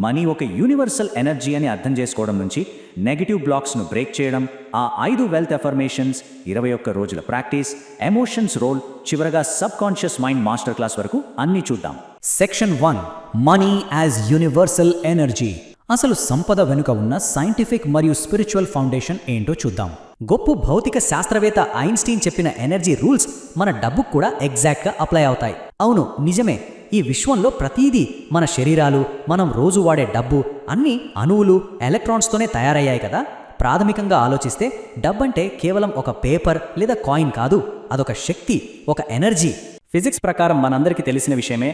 Money ఒక universal energy అని అర్థం చేసుకోవడం నుంచి నెగటివ్ బ్లాక్స్ను బ్రేక్ చేయడం, ఆ 5 వెల్త్ ఎఫర్మేషన్స్, 21 రోజుల ప్రాక్టీస్, ఎమోషన్స్ రోల్, చివరగా sub conscious mind master class వరకు అన్నీ చూద్దాం. Section 1, money as universal energy. అసలు సంపద వెనుక ఉన్న సైంటిఫిక్ మరియు స్పిరిచువల్ ఫౌండేషన్ ఏంటో చూద్దాం. గొప్ప భౌతిక శాస్త్రవేత్త ఐన్స్టీన్ చెప్పిన ఎనర్జీ రూల్స్ మన డబ్బుకు కూడా ఎగ్జాక్ట్గా అప్లై అవుతాయి. అవును, నిజమే. ఈ విశ్వంలో ప్రతీదీ, మన శరీరాలు, మనం రోజు వాడే డబ్బు, అన్నీ అణువులు, ఎలక్ట్రాన్స్తోనే తయారయ్యాయి కదా. ప్రాథమికంగా ఆలోచిస్తే డబ్బంటే కేవలం ఒక పేపర్ లేదా కాయిన్ కాదు, అదొక శక్తి, ఒక ఎనర్జీ. ఫిజిక్స్ ప్రకారం మనందరికీ తెలిసిన విషయమే,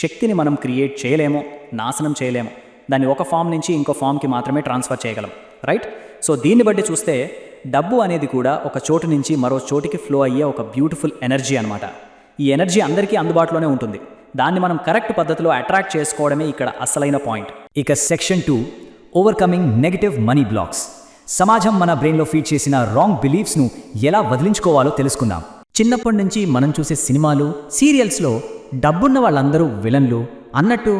శక్తిని మనం క్రియేట్ చేయలేము, నాశనం చేయలేము. దాన్ని ఒక ఫామ్ నుంచి ఇంకో ఫామ్కి మాత్రమే ట్రాన్స్ఫర్ చేయగలం, రైట్? సో దీన్ని బట్టి చూస్తే డబ్బు అనేది కూడా ఒక చోటు నుంచి మరో చోటికి ఫ్లో అయ్యే ఒక బ్యూటిఫుల్ ఎనర్జీ అనమాట. ఈ ఎనర్జీ అందరికీ అందుబాటులోనే ఉంటుంది. దాన్ని మనం కరెక్ట్ పద్ధతిలో అట్రాక్ట్ చేసుకోవడమే ఇక్కడ అసలైన పాయింట్. ఇక section 2, overcoming negative money blocks. సమాజం మన బ్రెయిన్లో ఫీడ్ చేసిన రాంగ్ బిలీఫ్స్ను ఎలా వదిలించుకోవాలో తెలుసుకుందాం. చిన్నప్పటి నుంచి మనం చూసే సినిమాలు, సీరియల్స్లో డబ్బున్న వాళ్ళందరూ విలన్లు అన్నట్టు,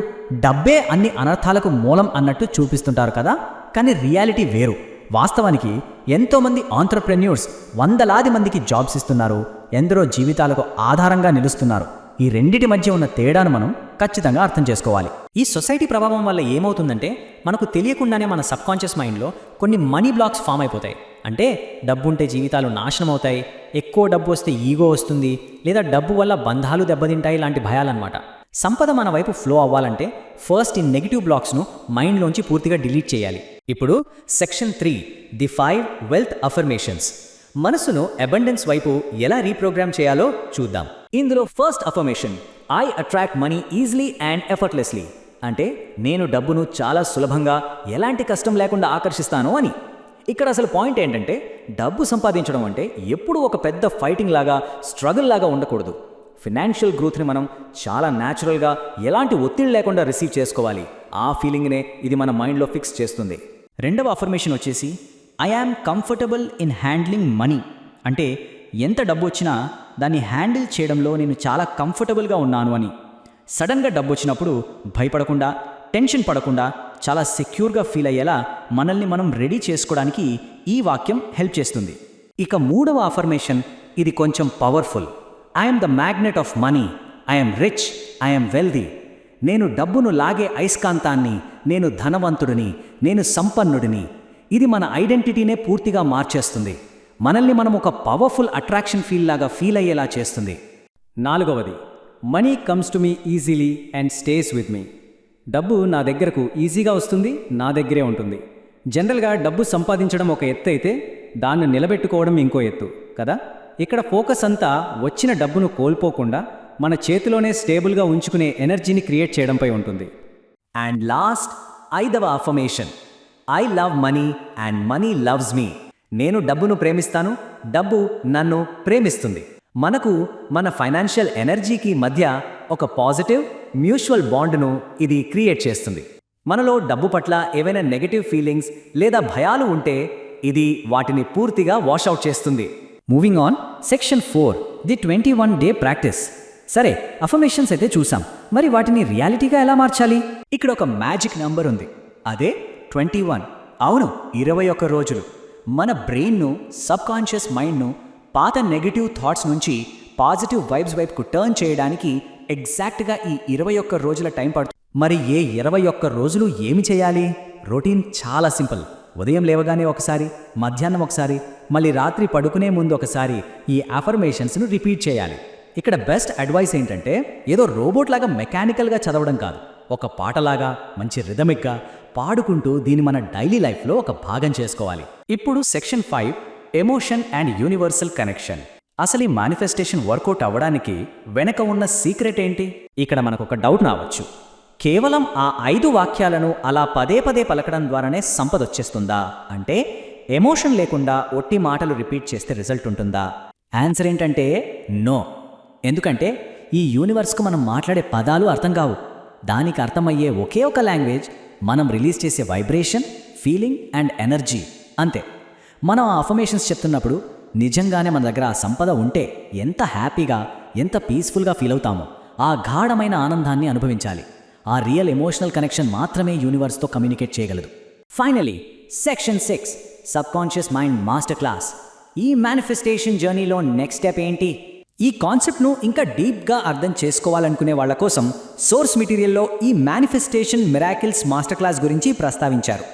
డబ్బే అన్ని అనర్థాలకు మూలం అన్నట్టు చూపిస్తుంటారు కదా. కానీ రియాలిటీ వేరు. వాస్తవానికి ఎంతోమంది ఆంట్రప్రెన్యూర్స్ వందలాది మందికి జాబ్స్ ఇస్తున్నారు, ఎందరో జీవితాలకు ఆధారంగా నిలుస్తున్నారు. ఈ రెండిటి మధ్య ఉన్న తేడాను మనం ఖచ్చితంగా అర్థం చేసుకోవాలి. ఈ సొసైటీ ప్రభావం వల్ల ఏమవుతుందంటే, మనకు తెలియకుండానే మన సబ్కాన్షియస్ మైండ్లో కొన్ని మనీ బ్లాక్స్ ఫామ్ అయిపోతాయి. అంటే డబ్బుంటే జీవితాలు నాశనం అవుతాయి, ఎక్కువ డబ్బు వస్తే ఈగో వస్తుంది, లేదా డబ్బు వల్ల బంధాలు దెబ్బతింటాయి లాంటి భయాలన్నమాట. సంపద మన వైపు ఫ్లో అవ్వాలంటే ఫస్ట్ ఈ నెగిటివ్ బ్లాక్స్ను మైండ్లోంచి పూర్తిగా డిలీట్ చేయాలి. ఇప్పుడు సెక్షన్ 3, ది 5 వెల్త్ అఫర్మేషన్స్. మనసును అబండెన్స్ వైపు ఎలా రీప్రోగ్రామ్ చేయాలో చూద్దాం. ఇందులో first affirmation, I attract money easily and effortlessly. అంటే నేను డబ్బును చాలా సులభంగా, ఎలాంటి కష్టం లేకుండా ఆకర్షిస్తాను అని. ఇక్కడ అసలు పాయింట్ ఏంటంటే, డబ్బు సంపాదించడం అంటే ఎప్పుడూ ఒక పెద్ద ఫైటింగ్ లాగా, స్ట్రగుల్ లాగా ఉండకూడదు. ఫినాన్షియల్ గ్రోత్ని మనం చాలా న్యాచురల్గా, ఎలాంటి ఒత్తిడి లేకుండా రిసీవ్ చేసుకోవాలి. ఆ ఫీలింగ్నే ఇది మన మైండ్లో ఫిక్స్ చేస్తుంది. రెండవ అఫర్మేషన్ వచ్చేసి, I am comfortable in handling money. అంటే ఎంత డబ్బు వచ్చినా దాన్ని హ్యాండిల్ చేయడంలో నేను చాలా కంఫర్టబుల్గా ఉన్నాను అని. సడన్గా డబ్బు వచ్చినప్పుడు భయపడకుండా, టెన్షన్ పడకుండా, చాలా సెక్యూర్గా ఫీల్ అయ్యేలా మనల్ని మనం రెడీ చేసుకోవడానికి ఈ వాక్యం హెల్ప్ చేస్తుంది. ఇక మూడవ అఫర్మేషన్, ఇది కొంచెం powerful. I am the magnet of money, I am rich, I am wealthy. నేను డబ్బును లాగే అయస్కాంతాన్ని, నేను ధనవంతుడిని, నేను సంపన్నుడిని. ఇది మన ఐడెంటిటీనే పూర్తిగా మార్చేస్తుంది. మనల్ని మనం ఒక పవర్ఫుల్ అట్రాక్షన్ ఫీల్ లాగా ఫీల్ అయ్యేలా చేస్తుంది. నాలుగవది, money comes to me easily and stays with me. డబ్బు నా దగ్గరకు ఈజీగా వస్తుంది, నా దగ్గరే ఉంటుంది. జనరల్గా డబ్బు సంపాదించడం ఒక ఎత్తు అయితే, దాన్ని నిలబెట్టుకోవడం ఇంకో ఎత్తు కదా. ఇక్కడ ఫోకస్ అంతా వచ్చిన డబ్బును కోల్పోకుండా మన చేతిలోనే స్టేబుల్గా ఉంచుకునే ఎనర్జీని క్రియేట్ చేయడంపై ఉంటుంది. అండ్ లాస్ట్, 5వ affirmation, I love money and money loves me. నేను డబ్బును ప్రేమిస్తాను, డబ్బు నన్ను ప్రేమిస్తుంది. మనకు మన ఫైనాన్షియల్ ఎనర్జీకి మధ్య ఒక పాజిటివ్ మ్యూచువల్ బాండ్ను ఇది క్రియేట్ చేస్తుంది. మనలో డబ్బు పట్ల ఏవైనా నెగటివ్ ఫీలింగ్స్ లేదా భయాలు ఉంటే ఇది వాటిని పూర్తిగా వాషౌట్ చేస్తుంది. Moving on, section 4, the 21 day practice. సరే, అఫర్మేషన్స్ అయితే చూసాం, మరి వాటిని రియాలిటీగా ఎలా మార్చాలి? ఇక్కడ ఒక మ్యాజిక్ నంబర్ ఉంది, అదే 21. అవును, 21 రోజులు. మన బ్రెయిన్ను, సబ్ కాన్షియస్ మైండ్ను పాత నెగిటివ్ థాట్స్ నుంచి పాజిటివ్ వైబ్స్ వైపుకు టర్న్ చేయడానికి ఎగ్జాక్ట్గా ఈ 21 రోజుల టైం పడుతుంది. మరి ఏ 21 రోజులు ఏమి చేయాలి? రొటీన్ చాలా సింపుల్. ఉదయం లేవగానే ఒకసారి, మధ్యాహ్నం ఒకసారి, మళ్ళీ రాత్రి పడుకునే ముందు ఒకసారి ఈ అఫర్మేషన్స్ను రిపీట్ చేయాలి. ఇక్కడ బెస్ట్ అడ్వైస్ ఏంటంటే, ఏదో రోబోట్ లాగా మెకానికల్గా చదవడం కాదు, ఒక పాటలాగా మంచి రిథమిక్గా పాడుకుంటూ దీన్ని మన డైలీ లైఫ్లో ఒక భాగం చేసుకోవాలి. ఇప్పుడు section 5, emotion and universal connection. అసలు ఈ మేనిఫెస్టేషన్ వర్కౌట్ అవ్వడానికి వెనక ఉన్న సీక్రెట్ ఏంటి? ఇక్కడ మనకు ఒక డౌట్ రావచ్చు, కేవలం ఆ 5 వాక్యాలను అలా పదే పదే పలకడం ద్వారానే సంపద వచ్చేస్తుందా? అంటే ఎమోషన్ లేకుండా ఒట్టి మాటలు రిపీట్ చేస్తే రిజల్ట్ ఉంటుందా? ఆన్సర్ ఏంటంటే నో. ఎందుకంటే ఈ యూనివర్స్కు మనం మాట్లాడే పదాలు అర్థం కావు. దానికి అర్థమయ్యే ఒకే ఒక లాంగ్వేజ్ మనం రిలీజ్ చేసే వైబ్రేషన్, ఫీలింగ్ అండ్ ఎనర్జీ, అంతే. మనం ఆ అఫర్మేషన్స్ చెప్తున్నప్పుడు నిజంగానే మన దగ్గర ఆ సంపద ఉంటే ఎంత హ్యాపీగా, ఎంత పీస్ఫుల్గా ఫీల్ అవుతామో ఆ గాఢమైన ఆనందాన్ని అనుభవించాలి. ఆ రియల్ ఎమోషనల్ కనెక్షన్ మాత్రమే యూనివర్స్తో కమ్యూనికేట్ చేయగలదు. Finally section 6 subconscious mind master class. ఈ మేనిఫెస్టేషన్ జర్నీలో నెక్స్ట్ స్టెప్ ఏంటి? ఈ కాన్సెప్ట్ను ఇంకా డీప్గా అర్థం చేసుకోవాలనుకునే వాళ్ళ కోసం సోర్స్ మెటీరియల్లో ఈ మేనిఫెస్టేషన్ మిరాకిల్స్ మాస్టర్ క్లాస్ గురించి ప్రస్తావించారు.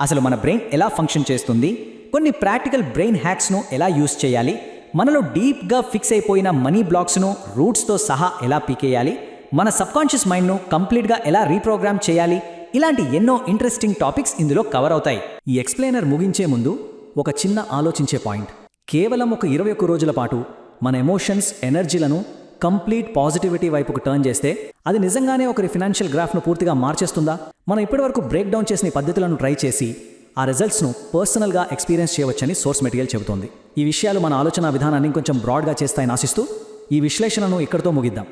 అసలు మన బ్రెయిన్ ఎలా ఫంక్షన్ చేస్తుంది, కొన్ని ప్రాక్టికల్ బ్రెయిన్ హ్యాక్స్ను ఎలా యూస్ చేయాలి, మనలో డీప్గా ఫిక్స్ అయిపోయిన మనీ బ్లాక్స్ను రూట్స్తో సహా ఎలా పీకేయాలి, మన సబ్కాన్షియస్ మైండ్ను కంప్లీట్గా ఎలా రీప్రోగ్రామ్ చేయాలి, ఇలాంటి ఎన్నో ఇంట్రెస్టింగ్ టాపిక్స్ ఇందులో కవర్ అవుతాయి. ఈ ఎక్స్ప్లెయినర్ ముగించే ముందు ఒక చిన్న ఆలోచించే పాయింట్. కేవలం ఒక 21 రోజుల పాటు మన ఎమోషన్స్, ఎనర్జీలను కంప్లీట్ పాజిటివిటీ వైపుకు టర్న్ చేస్తే అది నిజంగానే ఒకరి ఫినాన్షియల్ గ్రాఫ్ను పూర్తిగా మార్చేస్తుందా? మనం ఇప్పటివరకు బ్రేక్ డౌన్ చేసిన ఈ పద్ధతులను ట్రై చేసి ఆ రిజల్ట్స్ను పర్సనల్గా ఎక్స్పీరియన్స్ చేయవచ్చని సోర్స్ మెటీరియల్ చెబుతోంది. ఈ విషయాలు మన ఆలోచన విధానాన్ని కొంచెం బ్రాడ్గా చేస్తాయని ఆశిస్తూ ఈ విశ్లేషణను ఇక్కడితో ముగిద్దాం.